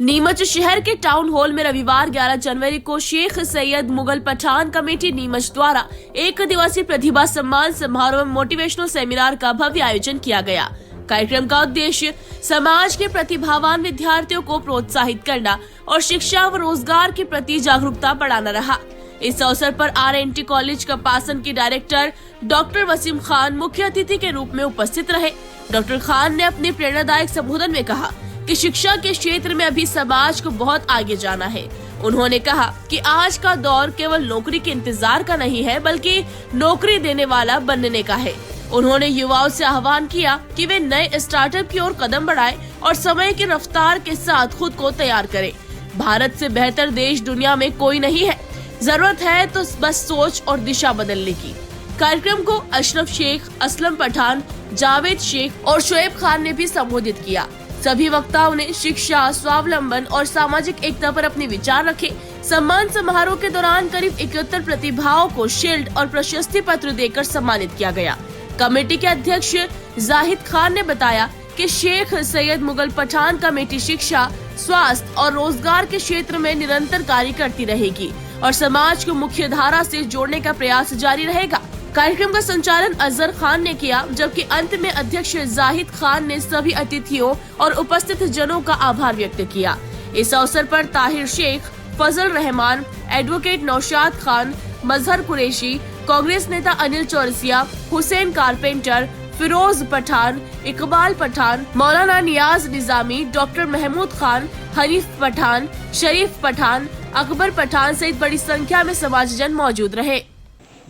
नीमच शहर के town hall में रविवार 11 जनवरी को शेख सैयद मुगल पठान कमेटी नीमच द्वारा एक दिवसीय प्रतिभा सम्मान समारोह में मोटिवेशनल सेमिनार का भव्य आयोजन किया गया। कार्यक्रम का उद्देश्य समाज के प्रतिभावान विद्यार्थियों को प्रोत्साहित करना और शिक्षा व रोजगार के प्रति जागरूकता बढ़ाना रहा। इस अवसर पर RNT कॉलेज कपासन के डायरेक्टर डॉक्टर वसीम खान मुख्य अतिथि के रूप में उपस्थित रहे। डॉक्टर खान ने अपने प्रेरणादायक संबोधन में कहा कि शिक्षा के क्षेत्र में अभी समाज को बहुत आगे जाना है। उन्होंने कहा कि आज का दौर केवल नौकरी के इंतजार का नहीं है, बल्कि नौकरी देने वाला बनने का है। उन्होंने युवाओं से आह्वान किया कि वे नए स्टार्टअप की ओर कदम बढ़ाएं और समय की रफ्तार के साथ खुद को तैयार करें। भारत से बेहतर देश दुनिया में कोई नहीं है, जरूरत है तो बस सोच और दिशा बदलने की। कार्यक्रम को अशरफ शेख, असलम पठान, जावेद शेख और शोएब खान ने भी संबोधित किया। सभी वक्ताओं ने शिक्षा, स्वावलंबन और सामाजिक एकता पर अपने विचार रखे। सम्मान समारोह के दौरान करीब 71 प्रतिभाओं को शील्ड और प्रशस्ति पत्र देकर सम्मानित किया गया। कमेटी के अध्यक्ष जाहिद खान ने बताया कि शेख सैयद मुगल पठान कमेटी शिक्षा, स्वास्थ्य और रोजगार के क्षेत्र में निरंतर कार्य करती रहेगी और समाज को मुख्य धारा से जोड़ने का प्रयास जारी रहेगा। कार्यक्रम का संचालन अजहर खान ने किया, जबकि अंत में अध्यक्ष जाहिद खान ने सभी अतिथियों और उपस्थित जनों का आभार व्यक्त किया। इस अवसर पर ताहिर शेख, फजल रहमान, एडवोकेट नौशाद खान, मजहर कुरैशी, कांग्रेस नेता अनिल चौरसिया, हुसैन कारपेंटर, फिरोज पठान, इकबाल पठान, मौलाना नियाज निजामी, डॉक्टर महमूद खान, हनीफ पठान, शरीफ पठान, अकबर पठान सहित बड़ी संख्या में समाजजन मौजूद रहे।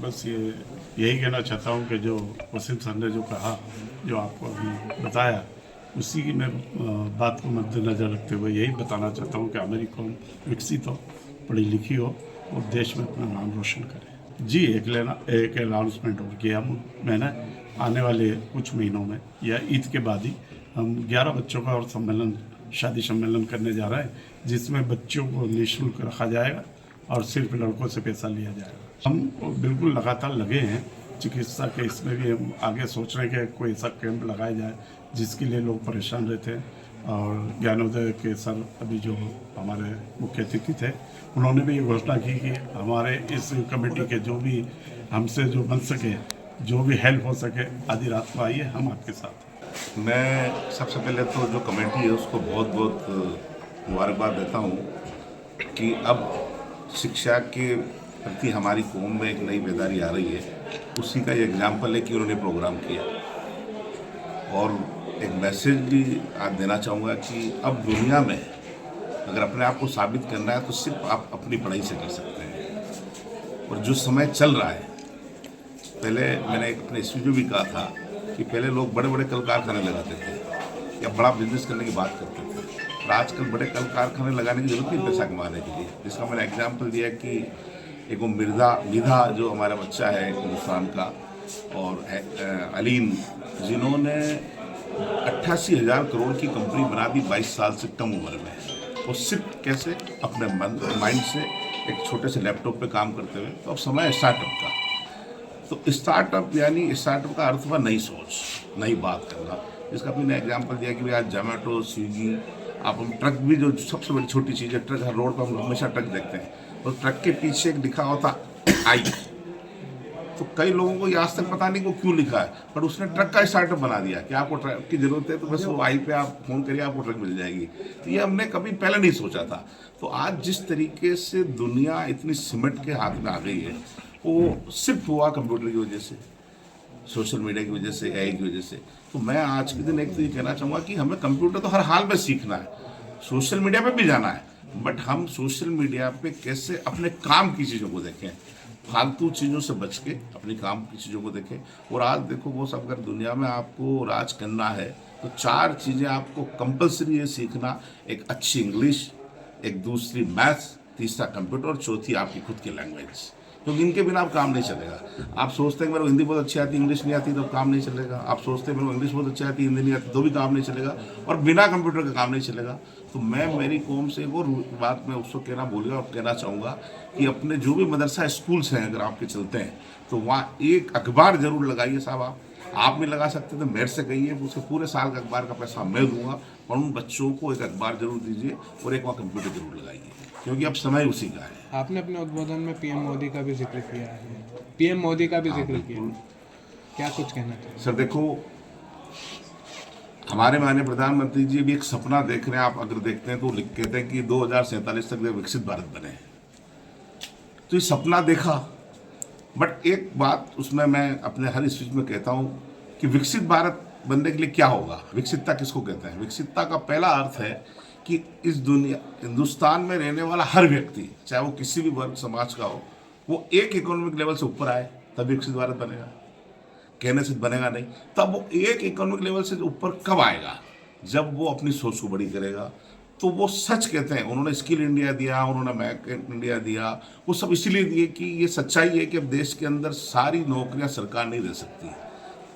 बस यही कहना चाहता हूँ कि जो वसीम सर ने जो कहा, जो आपको अभी बताया, उसी की मैं बात को मद्देनजर रखते हुए यही बताना चाहता हूँ कि हमारी कौम विकसित हो, पढ़ी लिखी हो और देश में अपना नाम रोशन करे। जी एक अनाउंसमेंट और किया मैंने, आने वाले कुछ महीनों में या ईद के बाद ही हम 11 बच्चों का और शादी सम्मेलन करने जा रहे हैं, जिसमें बच्चों को निःशुल्क रखा जाएगा और सिर्फ लड़कों से पैसा लिया जाएगा। हम बिल्कुल लगातार लगे हैं चिकित्सा के, इसमें भी हम आगे सोच रहे हैं कि कोई ऐसा कैंप लगाया जाए जिसके लिए लोग परेशान रहते हैं। और ज्ञानोदय के सर अभी जो हमारे मुख्य अतिथि थे, उन्होंने भी ये घोषणा की कि हमारे इस कमेटी के जो भी हमसे जो बन सके, जो भी हेल्प हो सके, आधी रात को आइए, हम आपके साथ। मैं सबसे पहले तो जो कमेटी है उसको बहुत बहुत मुबारकबाद देता हूँ कि अब शिक्षा के प्रति हमारी कौम में एक नई बेदारी आ रही है। उसी का ये एग्जाम्पल है कि उन्होंने प्रोग्राम किया। और एक मैसेज भी आज देना चाहूँगा कि अब दुनिया में अगर अपने आप को साबित करना है तो सिर्फ आप अपनी पढ़ाई से कर सकते हैं। और जो समय चल रहा है, पहले मैंने अपने स्पीच में भी कहा था कि पहले लोग बड़े बड़े कल कारखाने लगाते थे या बड़ा बिजनेस करने की बात करते थे, और आजकल बड़े कल कारखाने लगाने की जरूरत नहीं पैसा कमाने के लिए। जिसका मैंने एग्जाम्पल दिया कि एक वो मिधा जो हमारा बच्चा है हिंदुस्तान का, और अलीन, जिन्होंने 88,000 करोड़ की कंपनी बना दी 22 साल से कम उम्र में। वो सिर्फ कैसे अपने माइंड से एक छोटे से लैपटॉप पे काम करते हुए। तो अब समय है स्टार्टअप का। तो स्टार्टअप यानी स्टार्टअप का अर्थ हुआ नई सोच, नई बात करना। जिसका मैंने एग्जाम्पल दिया कि भाई आज जोमेटो, स्विगी, आप हम ट्रक भी, जो सबसे बड़ी छोटी चीज़ है ट्रक, हर रोड पर हम हमेशा ट्रक देखते हैं, और ट्रक के पीछे एक लिखा होता आई। तो कई लोगों को ये आज तक पता नहीं वो क्यों लिखा है, पर उसने ट्रक का स्टार्टअप बना दिया कि आपको ट्रक की जरूरत है तो बस वो आई पे आप फोन करिए, आपको ट्रक मिल जाएगी। तो ये हमने कभी पहले नहीं सोचा था। तो आज जिस तरीके से दुनिया इतनी सिमट के हाथ में आ गई है, वो सिर्फ हुआ कंप्यूटर की वजह से, सोशल मीडिया की वजह से, AI की वजह से। तो मैं आज के दिन एक तो ये कहना चाहूँगा कि हमें कंप्यूटर तो हर हाल में सीखना है, सोशल मीडिया पे भी जाना है, बट हम सोशल मीडिया पे कैसे अपने काम की चीज़ों को देखें, फालतू चीज़ों से बच के अपनी काम की चीज़ों को देखें। और आज देखो वो सब, अगर दुनिया में आपको राज करना है तो 4 चीज़ें आपको कंपलसरी है सीखना। एक अच्छी इंग्लिश, एक दूसरी मैथ्स, तीसरा कंप्यूटर और चौथी आपकी खुद की लैंग्वेज, क्योंकि इनके बिना आप काम नहीं चलेगा। आप सोचते हैं मेरे को हिंदी बहुत अच्छी आती, इंग्लिश नहीं आती तो काम नहीं चलेगा। आप सोचते हैं मेरे को इंग्लिश बहुत अच्छी आती, हिंदी नहीं आती तो भी काम नहीं चलेगा, और बिना कंप्यूटर का काम नहीं चलेगा। तो मैं मेरी कौम से एक और बात मैं उसको कहना चाहूँगा कि अपने जो भी मदरसा स्कूल्स हैं अगर आपके चलते हैं तो वहाँ एक अखबार जरूर लगाइए साहब आप, आप नहीं लगा सकते तो मेरे से कहिए, उसके पूरे साल का अखबार का पैसा मैं दूंगा, और उन बच्चों को एक अखबार जरूर दीजिए और एक वहाँ कंप्यूटर जरूर लगाइए, क्योंकि अब समय उसी का है। आपने अपने उद्बोधन में पीएम मोदी का भी जिक्र किया है, पीएम मोदी का भी जिक्र किया, क्या कुछ कहना चाहिए? सर देखो, हमारे माननीय प्रधानमंत्री जी भी एक सपना देख रहे हैं। आप अगर देखते हैं तो लिख कहते हैं कि 2047 तक वे विकसित भारत बने, तो ये सपना देखा। बट एक बात उसमें मैं अपने हर स्पीच में कहता हूँ कि विकसित भारत बनने के लिए क्या होगा, विकसितता किसको कहते हैं? विकसितता का पहला अर्थ है कि इस दुनिया हिंदुस्तान में रहने वाला हर व्यक्ति, चाहे वो किसी भी वर्ग समाज का हो, वो एक इकोनॉमिक लेवल से ऊपर आए, तब विकसित भारत बनेगा। कहने से बनेगा नहीं। तब वो एक इकोनॉमिक लेवल से ऊपर कब आएगा? जब वो अपनी सोच को बड़ी करेगा। तो वो सच कहते हैं, उन्होंने स्किल इंडिया दिया, उन्होंने मेक इन इंडिया दिया, वो सब इसीलिए दिए कि ये सच्चाई है कि अब देश के अंदर सारी नौकरियां सरकार नहीं दे सकती।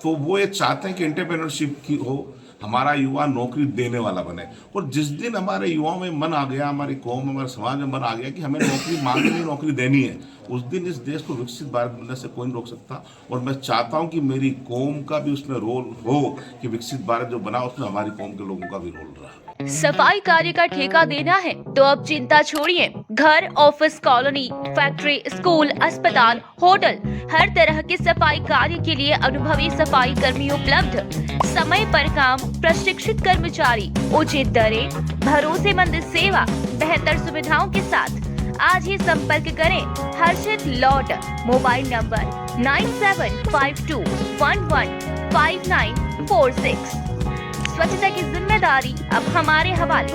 तो वो ये चाहते हैं कि एंटरप्रेन्योरशिप की हो, हमारा युवा नौकरी देने वाला बने। और जिस दिन हमारे युवाओं में मन आ गया, हमारी कौम, हमारे समाज में मन आ गया कि हमें नौकरी मांगनी, नौकरी देनी है, उस दिन इस देश को विकसित भारत बनने से कोई नहीं रोक सकता। और मैं चाहता हूं कि मेरी कौम का भी उसमें रोल हो, कि विकसित भारत जो बना उसमें हमारी कौम के लोगों का भी रोल रहा। सफाई कार्य का ठेका देना है तो अब चिंता छोड़िए। घर, ऑफिस, कॉलोनी, फैक्ट्री, स्कूल, अस्पताल, होटल, हर तरह के सफाई कार्य के लिए अनुभवी सफाई कर्मी उपलब्ध। समय पर काम, प्रशिक्षित कर्मचारी, उचित दरें, भरोसेमंद सेवा, बेहतर सुविधाओं के साथ आज ही संपर्क करें हर्षित लॉट। Mobile number 9752115946। स्वच्छता की जिम्मेदारी अब हमारे हवाले।